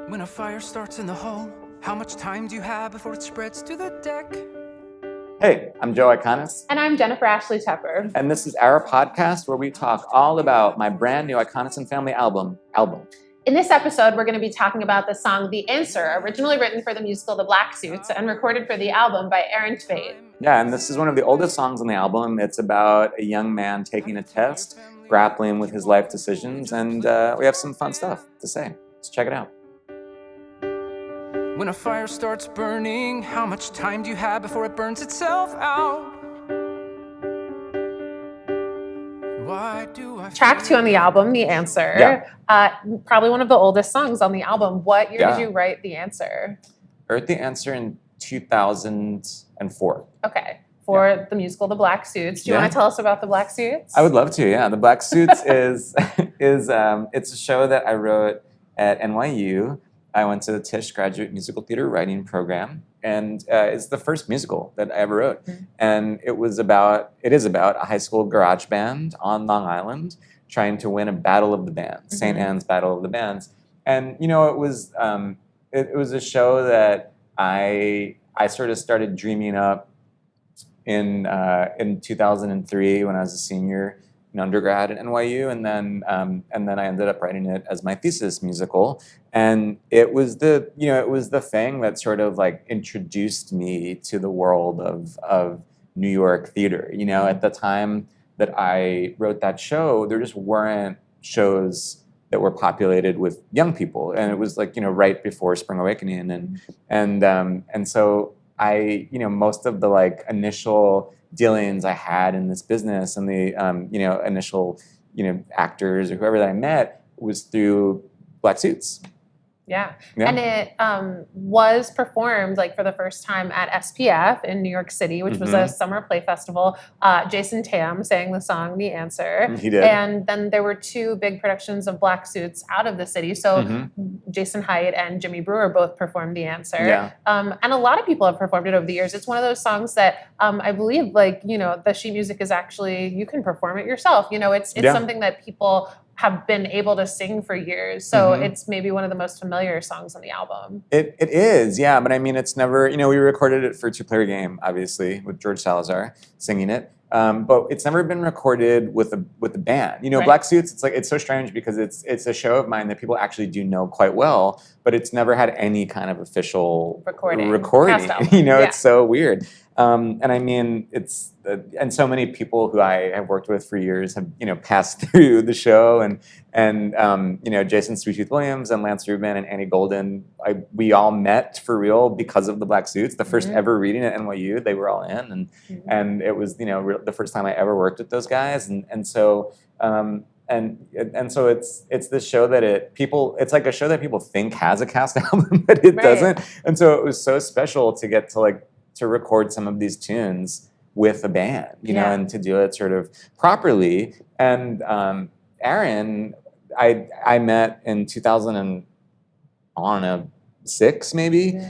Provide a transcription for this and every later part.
When a fire starts in the hall, how much time do you have before it spreads to the deck? Hey, I'm Joe Iconis. And I'm Jennifer Ashley Tepper. And this is our podcast where we talk all about my brand new Iconis and Family album. In this episode, we're going to be talking about the song The Answer, originally written for the musical The Black Suits and recorded for the album by Aaron Tveit. Yeah, and this is one of the oldest songs on the album. It's about a young man taking a test, grappling with his life decisions, and we have some fun stuff to say. Let's check it out. When a fire starts burning, how much time do you have before it burns itself out? Why do I Track 2 on the album, The Answer. Probably one of the oldest songs on the album. What year did you write The Answer? I wrote The Answer in 2004. Okay. For the musical The Black Suits. Do you want to tell us about The Black Suits? I would love to, yeah. The Black Suits is it's a show that I wrote at NYU. I went to the Tisch graduate musical theater writing program, and it's the first musical that I ever wrote. Mm-hmm. And it is about a high school garage band on Long Island trying to win a battle of the bands, St. Anne's Battle of the Bands. And it was a show that I sort of started dreaming up in 2003 when I was a senior in undergrad at NYU, and then I ended up writing it as my thesis musical, and it was the thing that sort of like introduced me to the world of New York theater. At the time that I wrote that show, there just weren't shows that were populated with young people, and it was like right before Spring Awakening, and so I most of the like initial dealings I had in this business and the initial actors or whoever that I met was through Black Suits. Yeah. And it was performed like for the first time at SPF in New York City, which was a summer play festival. Jason Tam sang the song The Answer. He did. And then there were 2 big productions of Black Suits out of the city. So Jason Haidt and Jimmy Brewer both performed The Answer. Yeah. And a lot of people have performed it over the years. It's one of those songs that I believe the sheet music is actually, you can perform it yourself. It's something that people have been able to sing for years. So it's maybe one of the most familiar songs on the album. It is, yeah. But I mean, it's never, we recorded it for 2-Player Game, obviously, with George Salazar singing it. But it's never been recorded with a band. Right. Black Suits, it's so strange because it's a show of mine that people actually do know quite well, but it's never had any kind of official recording. It's so weird. And I mean, and so many people who I have worked with for years have, passed through the show, and Jason Sweet Tooth Williams and Lance Rubin and Annie Golden, we all met for real because of the Black Suits. The first ever reading at NYU, they were all in, and it was, the first time I ever worked with those guys, and so it's this show that it's like a show that people think has a cast album, but it doesn't, and so it was so special to get to record some of these tunes with a band, and to do it sort of properly. And Aaron, I met in 2006 maybe,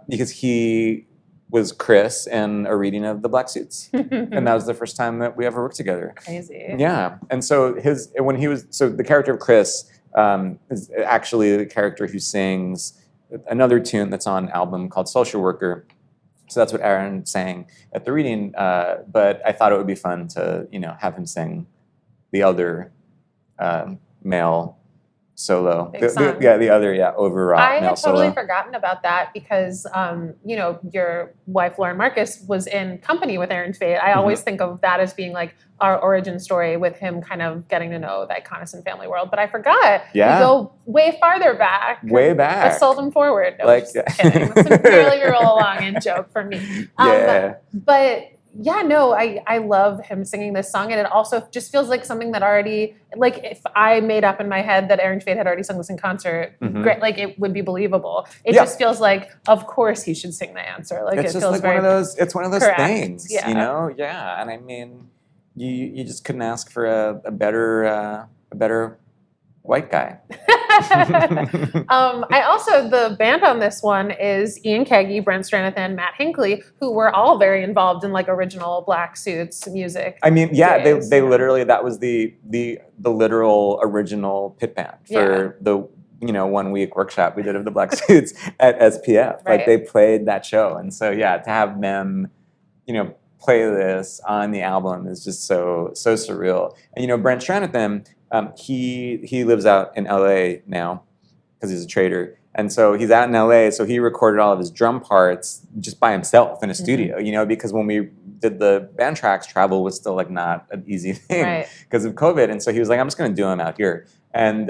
because he was Chris in a reading of The Black Suits, and that was the first time that we ever worked together. Crazy. Yeah, and so the character of Chris is actually the character who sings another tune that's on an album called Social Worker. So that's what Aaron sang at the reading, but I thought it would be fun to, have him sing the other male solo. The other overwrought I male had solo. totally forgotten about that because, your wife, Lauren Marcus, was in company with Aaron Tveit. I always think of that as being like our origin story with him kind of getting to know the Iconis and Family world. But I forgot. Yeah. We go way farther back. Way back. I sold him forward. No, just kidding. It's a fairly roll along in joke for me. But yeah, no, I love him singing this song, and it also just feels like something that already, like if I made up in my head that Aaron Tveit had already sung this in concert, great, like it would be believable. It just feels like, of course he should sing The Answer. Like it's it just feels like very one of those. It's one of those correct. things, Yeah. Yeah, and I mean, you just couldn't ask for a better white guy. The band on this one is Ian Kagi, Brent Stranathan, and Matt Hinckley, who were all very involved in like original Black Suits music. I mean, yeah, they literally, that was the literal original pit band for 1 week workshop we did of the Black Suits at SPF. Right. Like they played that show. And so, yeah, to have them, play this on the album is just so surreal. And, Brent Stranathan, he lives out in LA now because he's a trader. And so he's out in LA, so he recorded all of his drum parts just by himself in a studio, because when we did the band tracks, travel was still like not an easy thing because of COVID. And so he was like, I'm just going to do them out here. And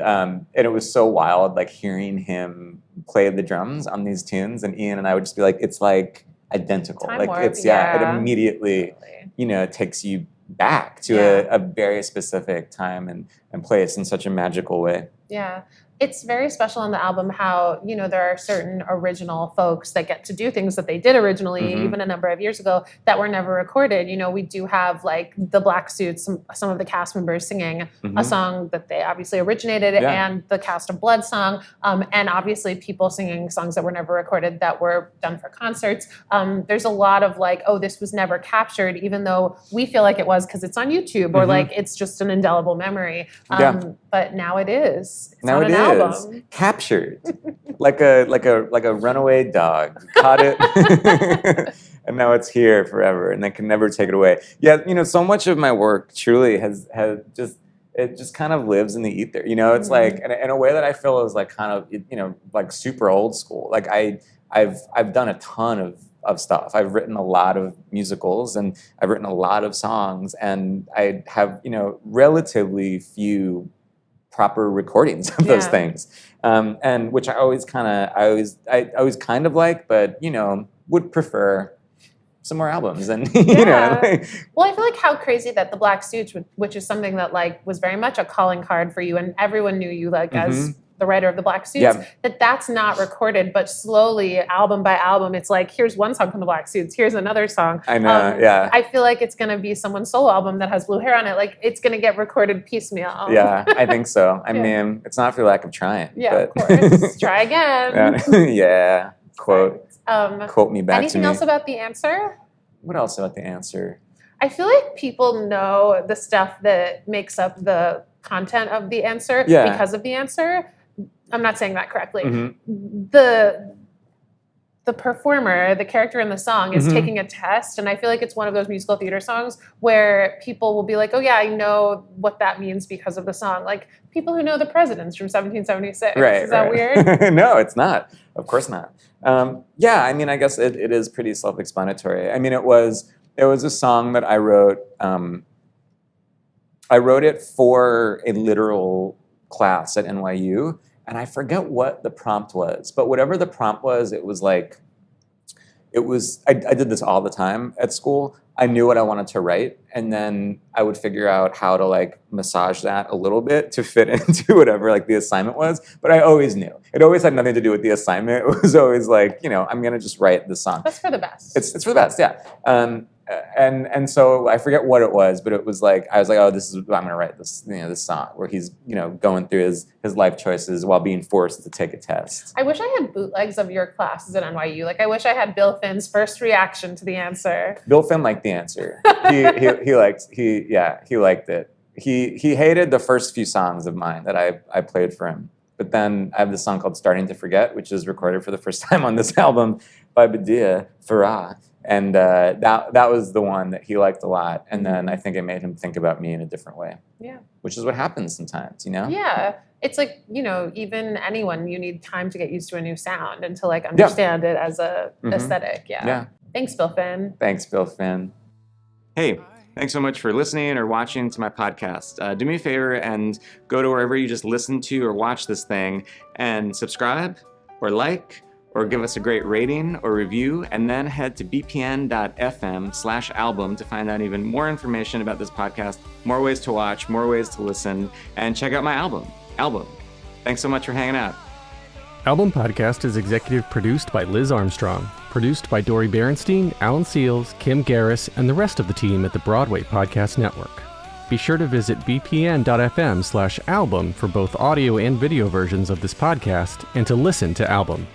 it was so wild, like hearing him play the drums on these tunes. And Ian and I would just be like, it's like identical. Time like warp, it immediately, takes you back to a very specific time and place in such a magical way. Yeah. It's very special on the album how, there are certain original folks that get to do things that they did originally, even a number of years ago, that were never recorded. We do have like the Black Suits, some of the cast members singing a song that they obviously originated, and the Cast of Blood song, and obviously people singing songs that were never recorded that were done for concerts. There's a lot of like, oh, this was never captured, even though we feel like it was because it's on YouTube or like it's just an indelible memory. But now it is. It's now on an album. Captured like a runaway dog. Caught it. And now it's here forever and they can never take it away. Yeah, so much of my work truly has just kind of lives in the ether. It's like in a way that I feel is like kind of like super old school. Like I've done a ton of stuff. I've written a lot of musicals and I've written a lot of songs, and I have relatively few proper recordings of those things, and which I always kind of like, but would prefer some more albums. And well, I feel like how crazy that the Black Suits, which is something that like was very much a calling card for you, and everyone knew you like as the writer of the Black Suits, that's not recorded, but slowly, album by album, it's like, here's one song from the Black Suits, here's another song. I know, I feel like it's going to be someone's solo album that has blue hair on it. Like, it's going to get recorded piecemeal. Yeah, I think so. I mean, it's not for lack of trying. Yeah, but. Of course. Try again. Yeah. Quote me back to me. Anything else about The Answer? What else about The Answer? I feel like people know the stuff that makes up the content of The Answer because of The Answer. I'm not saying that correctly. The performer, the character in the song, is taking a test, and I feel like it's one of those musical theater songs where people will be like, oh yeah, I know what that means because of the song. Like people who know the presidents from 1776. Right, is that weird? No, it's not. Of course not. I mean, I guess it is pretty self-explanatory. I mean, it was a song that I wrote. I wrote it for a literal class at NYU. And I forget what the prompt was, but whatever the prompt was, I did this all the time at school. I knew what I wanted to write, and then I would figure out how to like massage that a little bit to fit into whatever like the assignment was. But I always knew. It always had nothing to do with the assignment. It was always like, I'm going to just write the song. That's for the best. It's for the best, yeah. And so I forget what it was, but it was like, I was like, oh, this is, I'm going to write this, this song where he's, going through his life choices while being forced to take a test. I wish I had bootlegs of your classes at NYU. Like, I wish I had Bill Finn's first reaction to The Answer. Bill Finn liked The Answer. He liked it. He hated the first few songs of mine that I played for him. But then I have this song called Starting to Forget, which is recorded for the first time on this album by Badia Farah. And that was the one that he liked a lot. And then I think it made him think about me in a different way. Yeah. Which is what happens sometimes, Yeah. It's like, even anyone, you need time to get used to a new sound and to like understand it as a aesthetic. Yeah. Thanks, Bill Finn. Thanks, Bill Finn. Hey, thanks so much for listening or watching to my podcast. Do me a favor and go to wherever you just listen to or watch this thing and subscribe or like or give us a great rating or review, and then head to bpn.fm/album to find out even more information about this podcast, more ways to watch, more ways to listen, and check out my album. Thanks so much for hanging out. Album Podcast is executive produced by Liz Armstrong, produced by Dori Berenstein, Alan Seals, Kim Garris, and the rest of the team at the Broadway Podcast Network. Be sure to visit bpn.fm/album for both audio and video versions of this podcast and to listen to Album.